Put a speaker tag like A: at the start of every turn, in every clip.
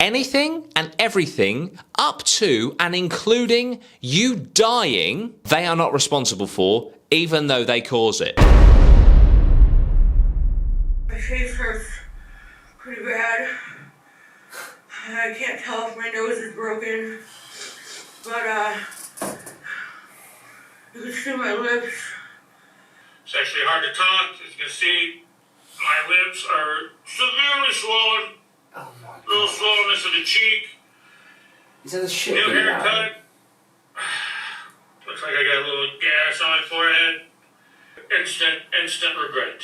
A: anything and everything up to and including you dying, they are not responsible for, even though they cause it.
B: My face hurts pretty bad. I can't tell if my nose is broken, but you can see my lips.
C: It's actually hard to talk. As you can see, my lips are severely swollen.
D: Oh my God.
C: Little swollenness of the cheek.
D: Is that a shit?
C: New haircut. Looks like I got a little gas on my forehead. Instant regret.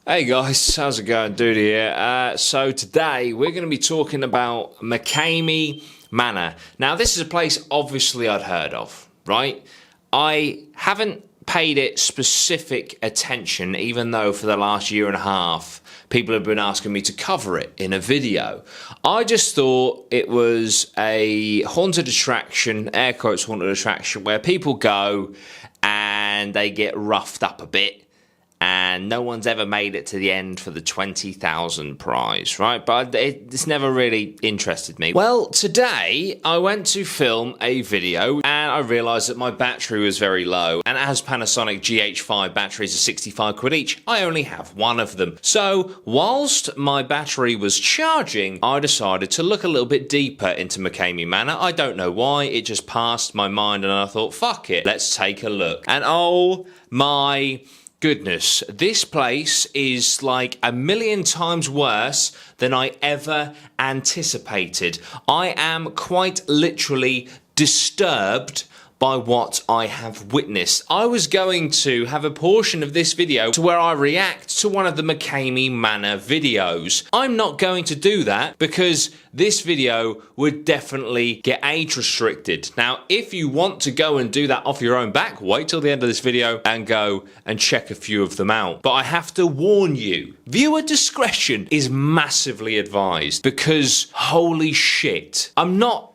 A: Hey guys, how's it going? Dudey here. So today we're going to be talking about McKamey Manor. Now this is a place obviously I'd heard of, right? I haven't paid it specific attention, even though for the last year and a half people have been asking me to cover it in a video. I just thought it was a haunted attraction, air quotes haunted attraction, where people go and they get roughed up a bit. And no one's ever made it to the end for the 20,000 prize, right? But it's never really interested me. Well, today I went to film a video and I realised that my battery was very low. And as Panasonic GH5 batteries are 65 quid each, I only have one of them. So whilst my battery was charging, I decided to look a little bit deeper into McKamey Manor. I don't know why, it just passed my mind and I thought, fuck it, let's take a look. And oh my goodness, this place is like a million times worse than I ever anticipated. I am quite literally disturbed by what I have witnessed. I was going to have a portion of this video to where I react to one of the McKamey Manor videos. I'm not going to do that because this video would definitely get age restricted. Now, if you want to go and do that off your own back, wait till the end of this video and go and check a few of them out. But I have to warn you, viewer discretion is massively advised because holy shit, I'm not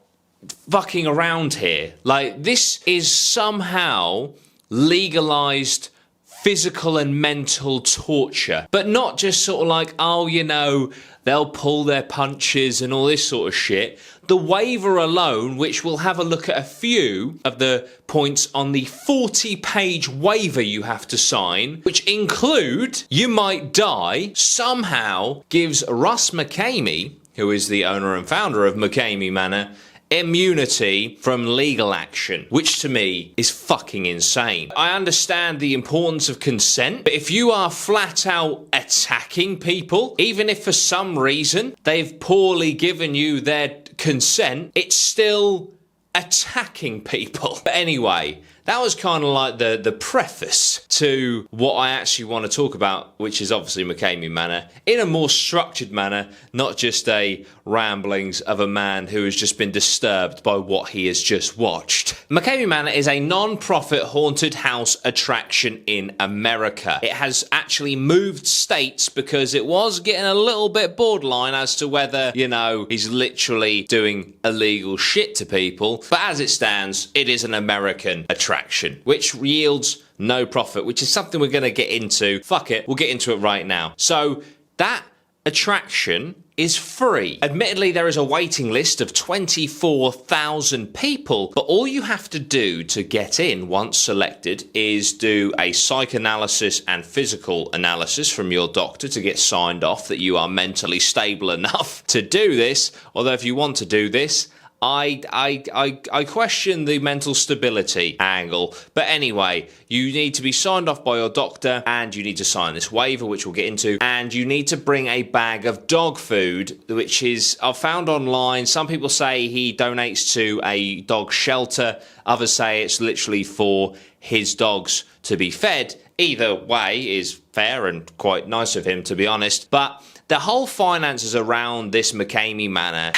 A: fucking around here. Like, this is somehow legalized physical and mental torture, but not just sort of like, oh, you know, they'll pull their punches and all this sort of shit. The waiver alone, which we'll have a look at a few of the points on the 40-page waiver you have to sign, which include you might die, somehow gives Russ McKamey, who is the owner and founder of McKamey Manor, immunity from legal action, which to me is fucking insane. I understand the importance of consent, but if you are flat out attacking people, even if for some reason they've poorly given you their consent, it's still attacking people. But anyway, that was kind of like the preface to what I actually want to talk about, which is obviously McKamey Manor, in a more structured manner, not just a ramblings of a man who has just been disturbed by what he has just watched. McKamey Manor is a non-profit haunted house attraction in America. It has actually moved states because it was getting a little bit borderline as to whether, you know, he's literally doing illegal shit to people. But as it stands, it is an American attraction, which yields no profit, which is something we're going to get into. Fuck it, we'll get into it right now. So that attraction is free. Admittedly, there is a waiting list of 24,000 people, but all you have to do to get in once selected is do a psychoanalysis and physical analysis from your doctor to get signed off that you are mentally stable enough to do this. Although if you want to do this, I question the mental stability angle. But anyway, you need to be signed off by your doctor and you need to sign this waiver, which we'll get into, and you need to bring a bag of dog food, which is, I've found online, some people say he donates to a dog shelter, others say it's literally for his dogs to be fed. Either way is fair and quite nice of him, to be honest. But the whole finances around this McKamey Manor,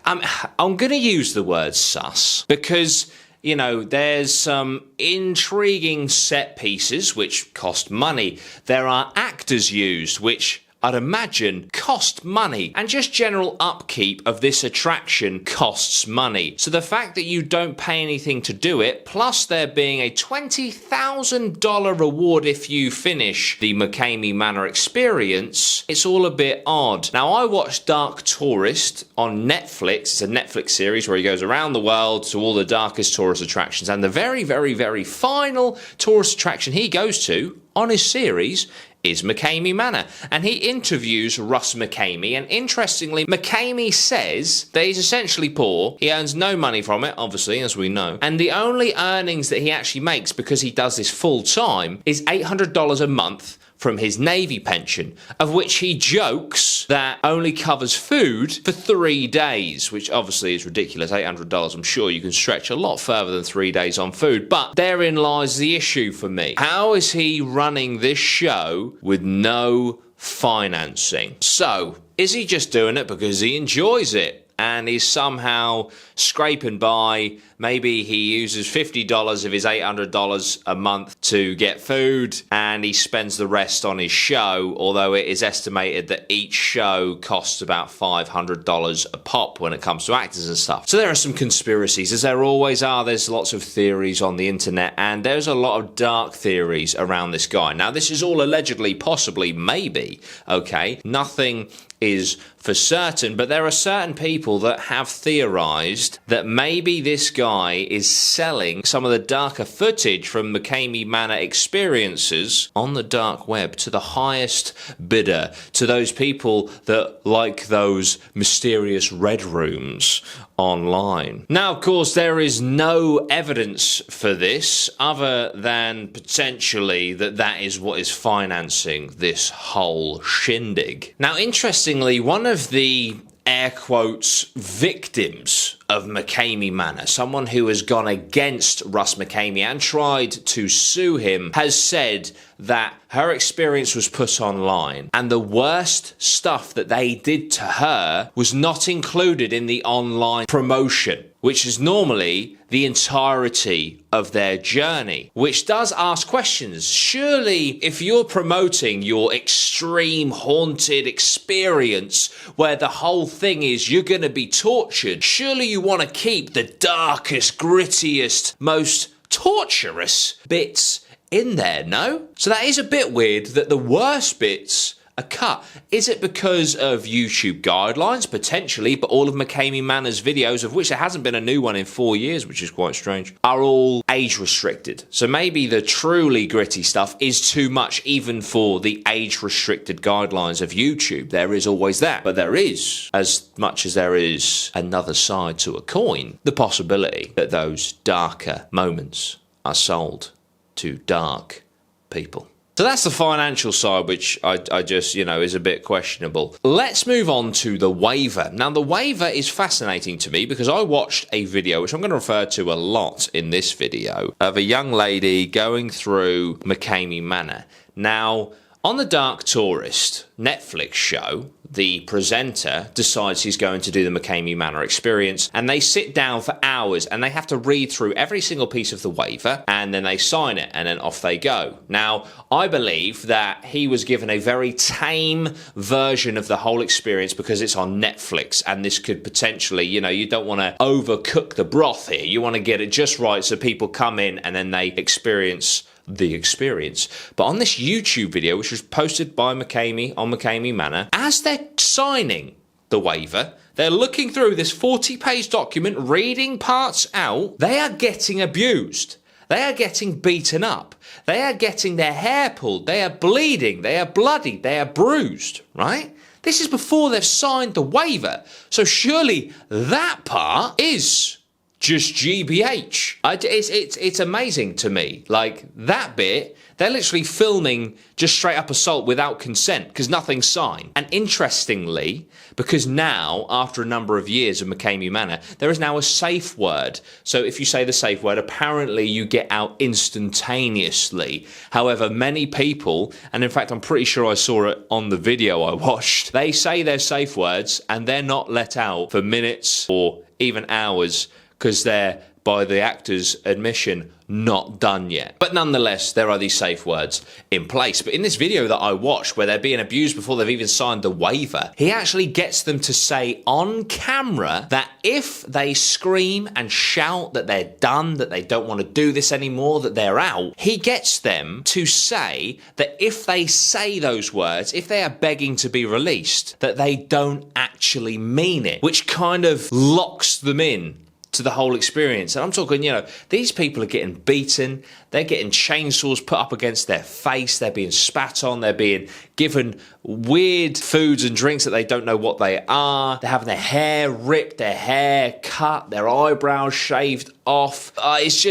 A: I'm going to use the word sus because, you know, there's some intriguing set pieces which cost money. There are actors used which I'd imagine, cost money. And just general upkeep of this attraction costs money. So the fact that you don't pay anything to do it, plus there being a $20,000 reward if you finish the McKamey Manor experience, it's all a bit odd. Now, I watched Dark Tourist on Netflix. It's a Netflix series where he goes around the world to all the darkest tourist attractions. And the very, very, very final tourist attraction he goes to on his series is McKamey Manor. And he interviews Russ McKamey, and interestingly, McKamey says that he's essentially poor. He earns no money from it, obviously, as we know. And the only earnings that he actually makes, because he does this full time, is $800 a month from his Navy pension, of which he jokes that only covers food for 3 days, which obviously is ridiculous. $800, I'm sure you can stretch a lot further than 3 days on food, but therein lies the issue for me. How is he running this show with no financing? So, is he just doing it because he enjoys it? And he's somehow scraping by. Maybe he uses $50 of his $800 a month to get food, and he spends the rest on his show, although it is estimated that each show costs about $500 a pop when it comes to actors and stuff. So there are some conspiracies, as there always are. There's lots of theories on the internet, and there's a lot of dark theories around this guy. Now, this is all allegedly, possibly, maybe, okay? Nothing is for certain, but there are certain people that have theorized that maybe this guy is selling some of the darker footage from McKamey Manor experiences on the dark web to the highest bidder, to those people that like those mysterious red rooms online. Now, of course, there is no evidence for this other than potentially that is what is financing this whole shindig. Now, interestingly, one of the air quotes victims of McKamey Manor, someone who has gone against Russ McKamey and tried to sue him, has said that her experience was put online and the worst stuff that they did to her was not included in the online promotion, which is normally the entirety of their journey, which does ask questions. Surely, if you're promoting your extreme haunted experience where the whole thing is you're going to be tortured, surely you want to keep the darkest, grittiest, most torturous bits in there, no? So that is a bit weird that the worst bits are cut. Is it because of YouTube guidelines? Potentially, but all of McKamey Manor's videos, of which there hasn't been a new one in 4 years, which is quite strange, are all age restricted. So maybe the truly gritty stuff is too much even for the age restricted guidelines of YouTube. There is always that. But there is, as much as there is another side to a coin, the possibility that those darker moments are sold to dark people. So that's the financial side, which I just, is a bit questionable. Let's move on to the waiver. Now, the waiver is fascinating to me because I watched a video, which I'm going to refer to a lot in this video, of a young lady going through McKamey Manor. Now, on the Dark Tourist Netflix show, the presenter decides he's going to do the McKamey Manor experience, and they sit down for hours and they have to read through every single piece of the waiver, and then they sign it, and then off they go. Now, I believe that he was given a very tame version of the whole experience because it's on Netflix, and this could potentially, you don't want to overcook the broth here. You want to get it just right so people come in and then they experience the experience. But on this YouTube video, which was posted by McKamey on McKamey Manor, as they're signing the waiver, they're looking through this 40-page document, reading parts out, they are getting abused. They are getting beaten up. They are getting their hair pulled. They are bleeding. They are bloody. They are bruised, right? This is before they've signed the waiver. So surely that part is just GBH. It's amazing to me. Like, that bit, they're literally filming just straight up assault without consent because nothing's signed. And interestingly, because now, after a number of years of McKamey Manor, there is now a safe word. So if you say the safe word, apparently you get out instantaneously. However, many people, and in fact I'm pretty sure I saw it on the video I watched, they say their safe words and they're not let out for minutes or even hours, because they're by the actor's admission, not done yet. But nonetheless, there are these safe words in place. But in this video that I watched, where they're being abused before they've even signed the waiver, he actually gets them to say on camera that if they scream and shout that they're done, that they don't want to do this anymore, that they're out, he gets them to say that if they say those words, if they are begging to be released, that they don't actually mean it, which kind of locks them in to the whole experience. And I'm talking, these people are getting beaten, they're getting chainsaws put up against their face, they're being spat on, they're being given weird foods and drinks that they don't know what they are, they're having their hair ripped, their hair cut, their eyebrows shaved off. It's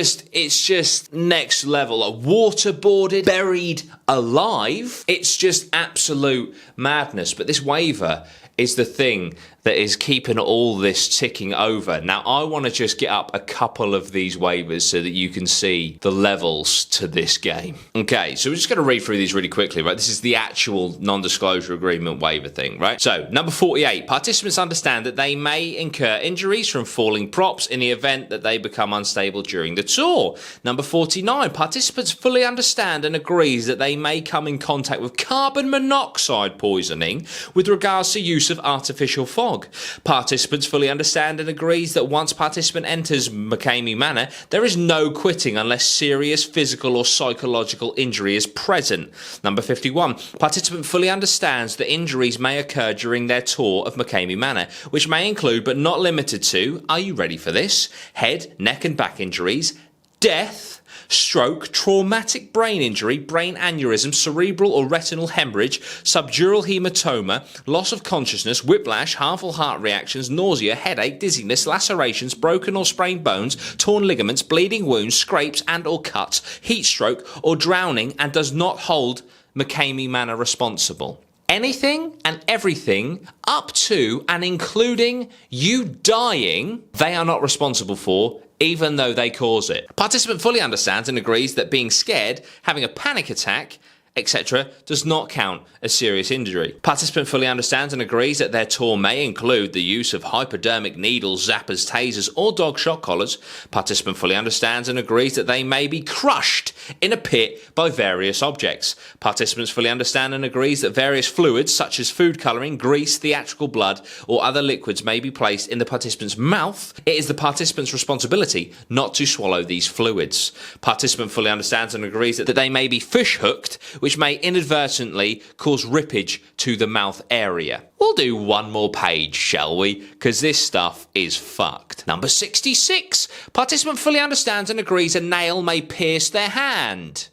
A: just next level. Waterboarded, buried alive. It's just absolute madness. But this waiver is the thing that is keeping all this ticking over. Now, I want to just get up a couple of these waivers so that you can see the levels to this game. Okay, so we're just going to read through these really quickly, right? This is the actual non-disclosure agreement waiver thing, right? So, number 48, participants understand that they may incur injuries from falling props in the event that they become unstable during the tour. Number 49, participants fully understand and agrees that they may come in contact with carbon monoxide poisoning with regards to use of artificial fog. Participants fully understand and agrees that once participant enters McKamey Manor, there is no quitting unless serious physical or psychological injury is present. Number 51. Participant fully understands that injuries may occur during their tour of McKamey Manor, which may include but not limited to, are you ready for this? Head, neck and back injuries, death, stroke, traumatic brain injury, brain aneurysm, cerebral or retinal hemorrhage, subdural hematoma, loss of consciousness, whiplash, harmful heart reactions, nausea, headache, dizziness, lacerations, broken or sprained bones, torn ligaments, bleeding wounds, scrapes and or cuts, heat stroke or drowning, and does not hold McKamey Manor responsible. Anything and everything up to and including you dying, they are not responsible for, even though they cause it. Participant fully understands and agrees that being scared, having a panic attack, etc., does not count as serious injury. Participant fully understands and agrees that their tour may include the use of hypodermic needles, zappers, tasers, or dog shock collars. Participant fully understands and agrees that they may be crushed in a pit by various objects. Participants fully understand and agrees that various fluids, such as food colouring, grease, theatrical blood, or other liquids may be placed in the participant's mouth. It is the participant's responsibility not to swallow these fluids. Participant fully understands and agrees that they may be fish hooked, which may inadvertently cause rippage to the mouth area. We'll do one more page, shall we? Because this stuff is fucked. Number 66. Participant fully understands and agrees a nail may pierce their hand.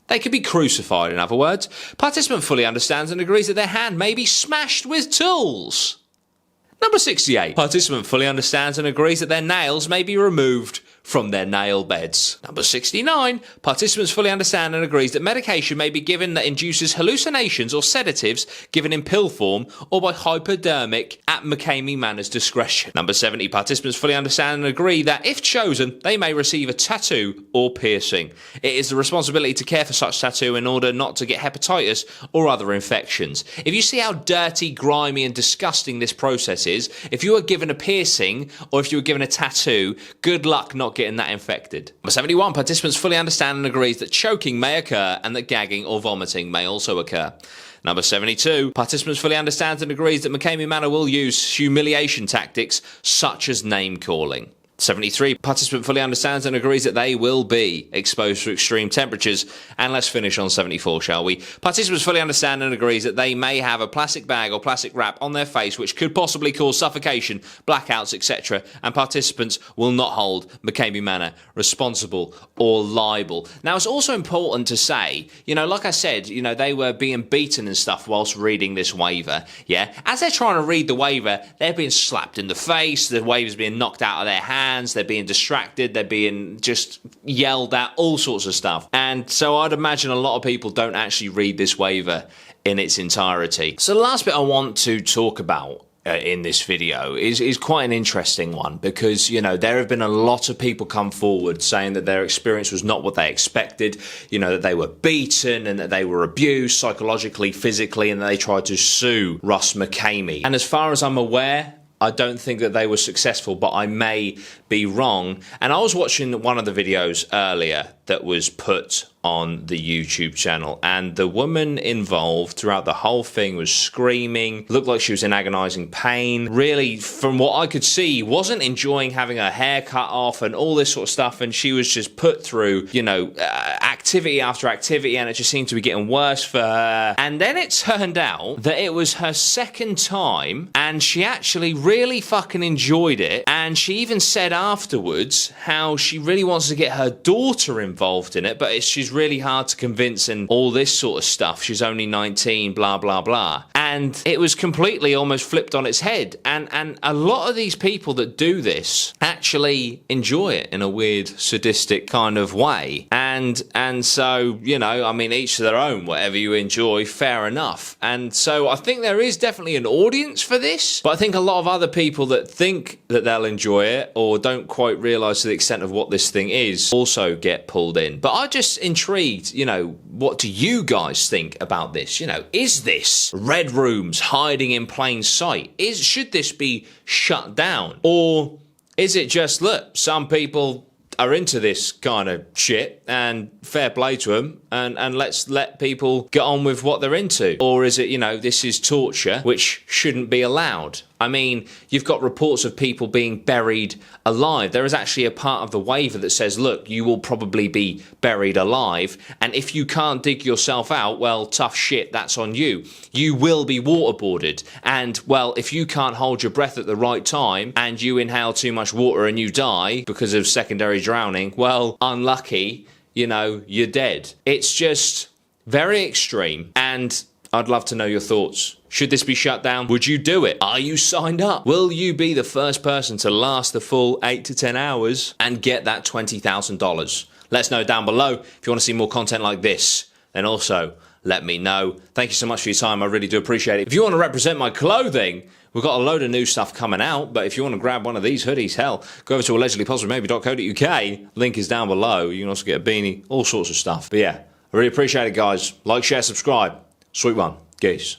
A: They could be crucified, in other words. Participant fully understands and agrees that their hand may be smashed with tools. Number 68. Participant fully understands and agrees that their nails may be removed from their nail beds. Number 69. Participants fully understand and agrees that medication may be given that induces hallucinations or sedatives given in pill form or by hypodermic at McKamey Manor's discretion. Number 70. Participants fully understand and agree that if chosen, they may receive a tattoo or piercing. It is the responsibility to care for such tattoo in order not to get hepatitis or other infections. If you see how dirty, grimy and disgusting this process is, if you were given a piercing or if you were given a tattoo, good luck not getting that infected. Number 71. Participants fully understand and agrees that choking may occur and that gagging or vomiting may also occur. Number 72. Participants fully understands and agrees that McKamey Manor will use humiliation tactics such as name calling. 73. Participant fully understands and agrees that they will be exposed to extreme temperatures. And let's finish on 74, shall we? Participants fully understand and agrees that they may have a plastic bag or plastic wrap on their face which could possibly cause suffocation, blackouts, etc. And participants will not hold McKamey Manor responsible or liable. Now, it's also important to say, like I said, they were being beaten and stuff whilst reading this waiver, yeah? As they're trying to read the waiver, they're being slapped in the face, the waiver's being knocked out of their hands, they're being distracted, they're being just yelled at, all sorts of stuff. And so I'd imagine a lot of people don't actually read this waiver in its entirety. So the last bit I want to talk about in this video is quite an interesting one, because there have been a lot of people come forward saying that their experience was not what they expected, that they were beaten and that they were abused psychologically, physically, and that they tried to sue Russ McKamey. And as far as I'm aware, I don't think that they were successful, but I may be wrong. And I was watching one of the videos earlier that was put on the YouTube channel, and the woman involved throughout the whole thing was screaming, looked like she was in agonizing pain, really, from what I could see, wasn't enjoying having her hair cut off and all this sort of stuff, and she was just put through, you know, activity after activity, and it just seemed to be getting worse for her. And then it turned out that it was her second time, and she actually really fucking enjoyed it, and she even said afterwards how she really wants to get her daughter involved in it, but she's really hard to convince and all this sort of stuff. She's only 19, blah, blah, blah. And it was completely almost flipped on its head. And a lot of these people that do this actually enjoy it in a weird, sadistic kind of way. And so, you know, I mean, each to their own, whatever you enjoy, fair enough. And so I think there is definitely an audience for this, but I think a lot of other people that think that they'll enjoy it or don't quite realise to the extent of what this thing is also get pulled in. But I'm just intrigued, you know, what do you guys think about this? You know, is this red rooms hiding in plain sight? Should this be shut down? Or is it just, look, some people are into this kind of shit and fair play to them, and let's let people get on with what they're into? Or is it, you know, this is torture which shouldn't be allowed? I mean, you've got reports of people being buried alive. There is actually a part of the waiver that says, look, you will probably be buried alive, and if you can't dig yourself out, well, tough shit, that's on you. You will be waterboarded, and, well, if you can't hold your breath at the right time and you inhale too much water and you die because of secondary drowning, well, unlucky, you know, you're dead. It's just very extreme, and I'd love to know your thoughts. Should this be shut down? Would you do it? Are you signed up? Will you be the first person to last the full 8 to 10 hours and get that $20,000? Let us know down below. If you want to see more content like this, then also let me know. Thank you so much for your time. I really do appreciate it. If you want to represent my clothing, we've got a load of new stuff coming out, but if you want to grab one of these hoodies, hell, go over to allegedlypositivemaybee.co.uk. Link is down below. You can also get a beanie, all sorts of stuff. But yeah, I really appreciate it, guys. Like, share, subscribe. Sweet one. Geese.